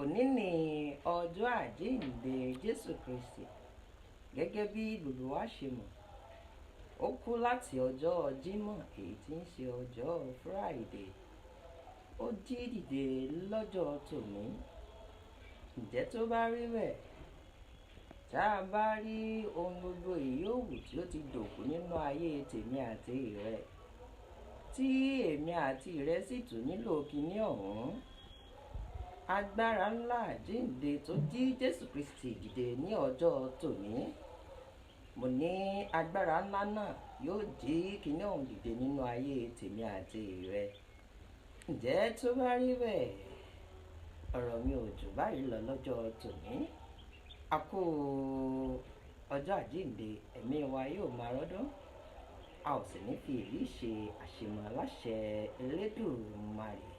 Òní ni ọjọ́ àjíǹde Jésù Kristi. Gẹ́gẹ́ bí gbogbo wa ṣe mọ̀, ó kú láti ọjọ́ Jímọ̀ èyí tí ń ṣe ọjọ́ Friday. Ó jí dìde lọ́jọ́ tòní. Ǹjẹ́ tó bá rí bẹ́ẹ̀, tá a bá rí ohun gbogbo ìyówù tí ó ti dòkú nínú ayé tèmi àti rẹ, tí èmi àti rẹ sì tún nílò kíní ọ̀hún, agbára ńlá àjíǹde tó jí Jésù Kristi dìde ní ọjọ́ tòní, mo ní agbára ńlá náà yóò jí kíní ọ̀hún dìde nínú ayé tèmi àti rẹ. Ǹjẹ́ tó bá rí bẹ́ẹ̀, ọ̀rọ̀ mi ò jù báyìí lọ lọ́jọ́ tòní. A kú ọjọ́ àjíǹde, ẹ̀mí wa yóò máa rọ́dún, a ò sì ní fi èyí ṣe àṣemọ láṣẹ Elédùmarè.